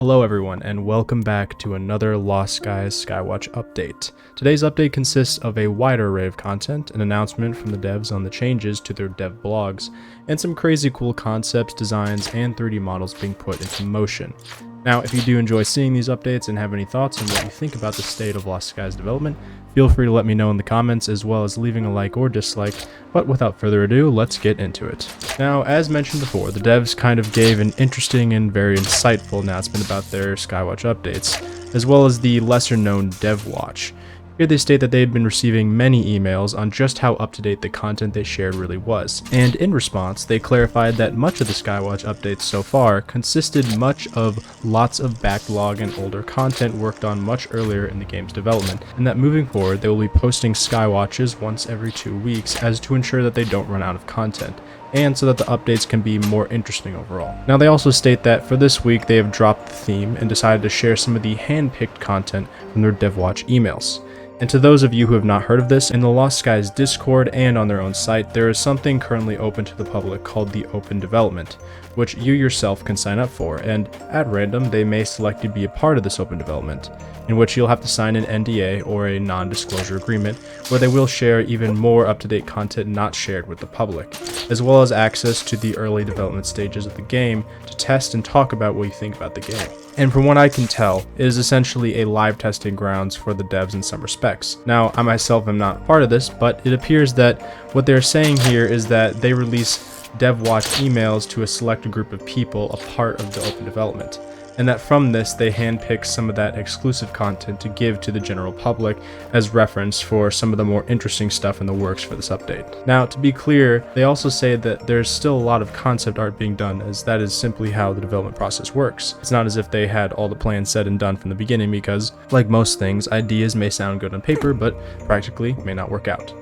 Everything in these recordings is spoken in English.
Hello everyone, and welcome back to another Lost Skies Skywatch update. Today's update consists of a wider array of content, an announcement from the devs on the changes to their dev blogs, and some crazy cool concepts, designs, and 3D models being put into motion. Now, if you do enjoy seeing these updates and have any thoughts on what you think about the state of Lost Skies development, feel free to let me know in the comments, as well as leaving a like or dislike. But without further ado, let's get into it. Now, as mentioned before, the devs kind of gave an interesting and very insightful announcement about their Skywatch updates, as well as the lesser known Dev Watch. Here they state that they had been receiving many emails on just how up-to-date the content they shared really was, and in response, they clarified that much of the Skywatch updates so far consisted much of lots of backlog and older content worked on much earlier in the game's development, and that moving forward they will be posting Skywatches once every 2 weeks as to ensure that they don't run out of content, and so that the updates can be more interesting overall. Now, they also state that for this week they have dropped the theme and decided to share some of the hand-picked content from their DevWatch emails. And to those of you who have not heard of this, in the Lost Skies Discord and on their own site, there is something currently open to the public called the Open Development, which you yourself can sign up for, and at random they may select you to be a part of this open development, in which you'll have to sign an NDA or a non-disclosure agreement, where they will share even more up-to-date content not shared with the public, as well as access to the early development stages of the game to test and talk about what you think about the game. And from what I can tell, it is essentially a live testing grounds for the devs in some respects. Now, I myself am not part of this, but it appears that what they're saying here is that they release DevWatch emails to a select group of people a part of the open development, and that from this they handpick some of that exclusive content to give to the general public as reference for some of the more interesting stuff in the works for this update. Now, to be clear, they also say that there's still a lot of concept art being done, as that is simply how the development process works. It's not as if they had all the plans said and done from the beginning, because, like most things, ideas may sound good on paper, but practically may not work out.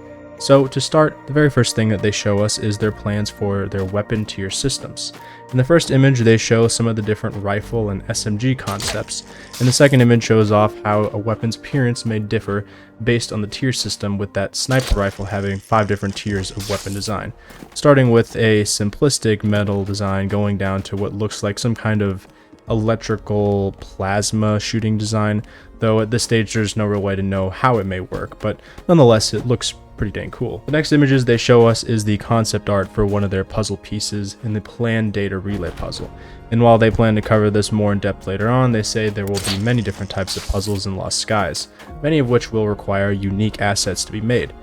So to start, the very first thing that they show us is their plans for their weapon tier systems. In the first image, they show some of the different rifle and SMG concepts, and the second image shows off how a weapon's appearance may differ based on the tier system, with that sniper rifle having 5 different tiers of weapon design, starting with a simplistic metal design going down to what looks like some kind of electrical plasma shooting design, though at this stage there's no real way to know how it may work, but nonetheless it looks pretty dang cool. The next images they show us is the concept art for one of their puzzle pieces in the planned data relay puzzle. And while they plan to cover this more in depth later on, they say there will be many different types of puzzles in Lost Skies, many of which will require unique assets to be made.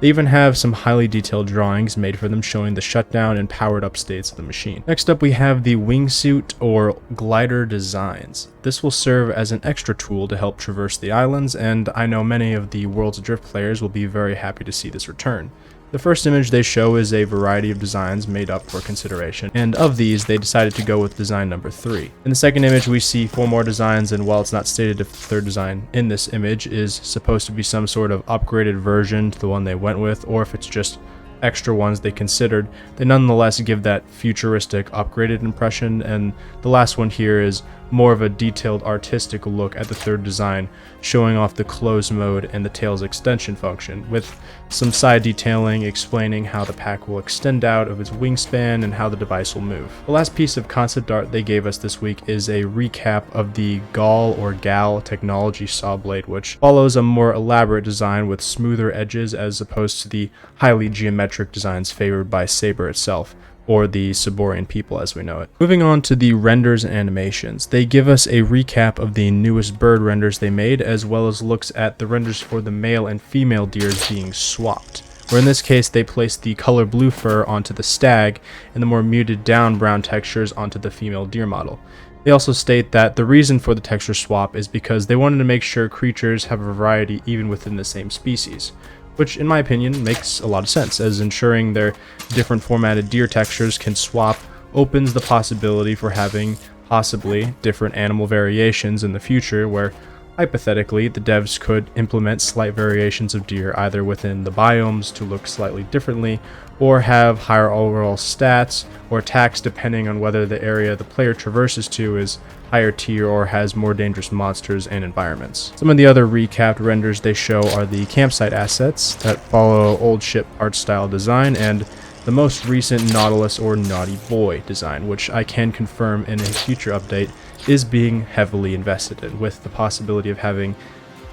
They even have some highly detailed drawings made for them showing the shutdown and powered up states of the machine. Next up we have the Wingsuit or glider designs. This will serve as an extra tool to help traverse the islands, and I know many of the World's Adrift players will be very happy to see this return. The first image they show is a variety of designs made up for consideration, and of these they decided to go with design number 3. In the second image we see 4 more designs, and while it's not stated if the third design in this image is supposed to be some sort of upgraded version to the one they went with, or if it's just extra ones they considered, they nonetheless give that futuristic upgraded impression, and the last one here is more of a detailed artistic look at the third design, showing off the close mode and the tail's extension function, with some side detailing explaining how the pack will extend out of its wingspan and how the device will move. The last piece of concept art they gave us this week is a recap of the Gall or Gal technology saw blade, which follows a more elaborate design with smoother edges as opposed to the highly geometric designs favored by Saber itself, or the Saborian people as we know it. Moving on to the renders and animations, they give us a recap of the newest bird renders they made, as well as looks at the renders for the male and female deers being swapped, where in this case they placed the color blue fur onto the stag and the more muted down brown textures onto the female deer model. They also state that the reason for the texture swap is because they wanted to make sure creatures have a variety even within the same species, which in my opinion makes a lot of sense, as ensuring their different formatted deer textures can swap opens the possibility for having possibly different animal variations in the future, where hypothetically the devs could implement slight variations of deer either within the biomes to look slightly differently, or have higher overall stats or attacks depending on whether the area the player traverses to is higher tier or has more dangerous monsters and environments. Some of the other recapped renders they show are the campsite assets that follow old ship art style design, and the most recent Nautilus or Naughty Boy design, which I can confirm in a future update is being heavily invested in, with the possibility of having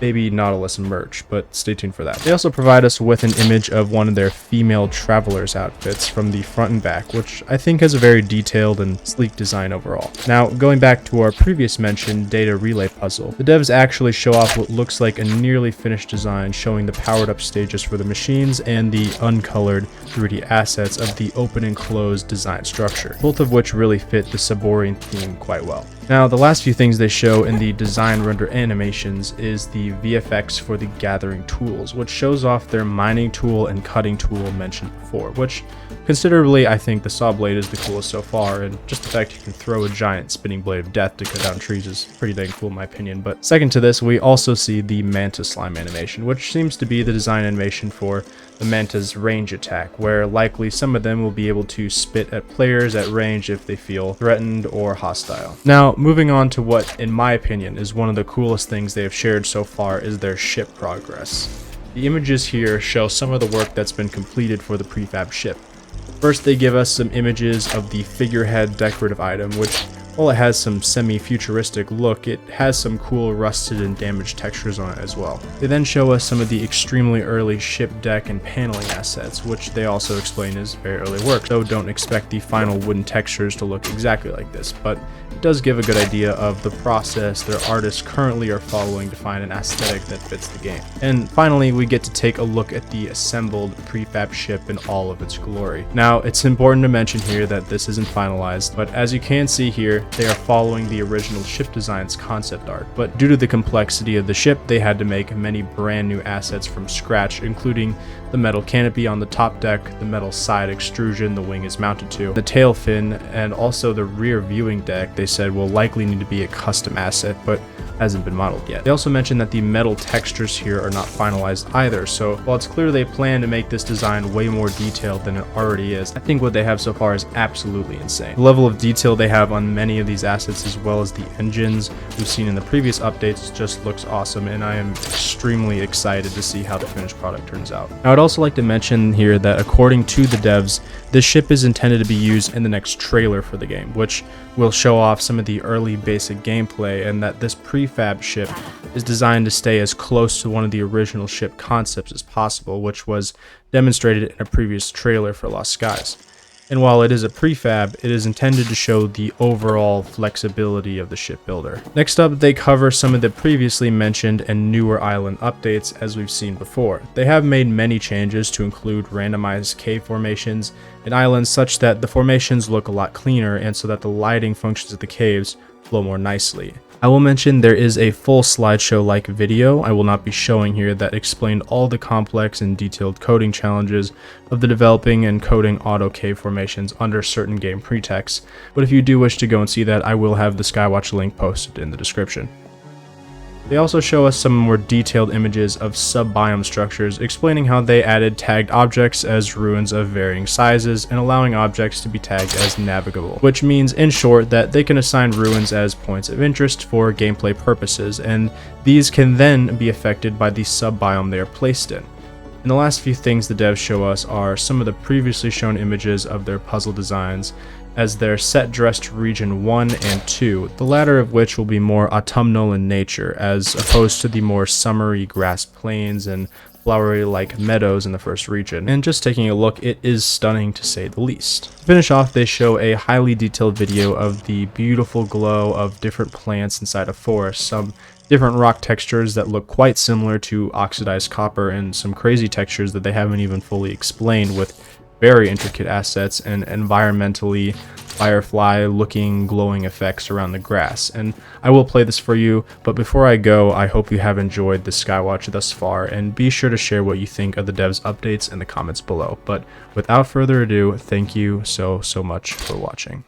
maybe Nautilus merch, but stay tuned for that. They also provide us with an image of one of their female travelers outfits from the front and back, which I think has a very detailed and sleek design overall. Now, going back to our previous mentioned data relay puzzle, the devs actually show off what looks like a nearly finished design showing the powered up stages for the machines and the uncolored 3D assets of the open and closed design structure, both of which really fit the Saborian theme quite well. Now, the last few things they show in the design render animations is the VFX for the gathering tools, which shows off their mining tool and cutting tool mentioned before, which considerably I think the saw blade is the coolest so far, and just the fact you can throw a giant spinning blade of death to cut down trees is pretty dang cool in my opinion. But second to this, we also see the manta slime animation, which seems to be the design animation for the manta's range attack, where likely some of them will be able to spit at players at range if they feel threatened or hostile. Now, moving on to what, in my opinion, is one of the coolest things they have shared so far is their ship progress. The images here show some of the work that's been completed for the prefab ship. First, they give us some images of the figurehead decorative item, which, while it has some semi-futuristic look, it has some cool rusted and damaged textures on it as well. They then show us some of the extremely early ship deck and paneling assets, which they also explain is very early work, so don't expect the final wooden textures to look exactly like this, but it does give a good idea of the process their artists currently are following to find an aesthetic that fits the game. And finally, we get to take a look at the assembled prefab ship in all of its glory. Now, it's important to mention here that this isn't finalized, but as you can see here, they are following the original ship design's concept art, but due to the complexity of the ship, they had to make many brand new assets from scratch, including the metal canopy on the top deck, the metal side extrusion the wing is mounted to, the tail fin, and also the rear viewing deck they said will likely need to be a custom asset, but hasn't been modeled yet. They also mentioned that the metal textures here are not finalized either, so while it's clear they plan to make this design way more detailed than it already is, I think what they have so far is absolutely insane. The level of detail they have on many of these assets, as well as the engines we've seen in the previous updates, just looks awesome, and I am extremely excited to see how the finished product turns out. Now, I'd also like to mention here that according to the devs, this ship is intended to be used in the next trailer for the game, which will show off some of the early basic gameplay, and that this prefab ship is designed to stay as close to one of the original ship concepts as possible, which was demonstrated in a previous trailer for Lost Skies. And while it is a prefab, it is intended to show the overall flexibility of the shipbuilder. Next up, they cover some of the previously mentioned and newer island updates as we've seen before. They have made many changes to include randomized cave formations and islands such that the formations look a lot cleaner and so that the lighting functions of the caves flow more nicely. I will mention there is a full slideshow-like video I will not be showing here that explained all the complex and detailed coding challenges of the developing and coding auto cave formations under certain game pretexts, but if you do wish to go and see that, I will have the Skywatch link posted in the description. They also show us some more detailed images of sub-biome structures, explaining how they added tagged objects as ruins of varying sizes and allowing objects to be tagged as navigable, which means in short that they can assign ruins as points of interest for gameplay purposes, and these can then be affected by the sub-biome they are placed in. And the last few things the devs show us are some of the previously shown images of their puzzle designs as their set dressed region 1 and 2, the latter of which will be more autumnal in nature as opposed to the more summery grass plains and flowery like meadows in the first region. And just taking a look, it is stunning to say the least. To finish off, they show a highly detailed video of the beautiful glow of different plants inside a forest, some different rock textures that look quite similar to oxidized copper, and some crazy textures that they haven't even fully explained with very intricate assets and environmentally firefly looking glowing effects around the grass. And I will play this for you, but before I go, I hope you have enjoyed the Skywatch thus far, and be sure to share what you think of the devs updates in the comments below. But without further ado, thank you so much for watching.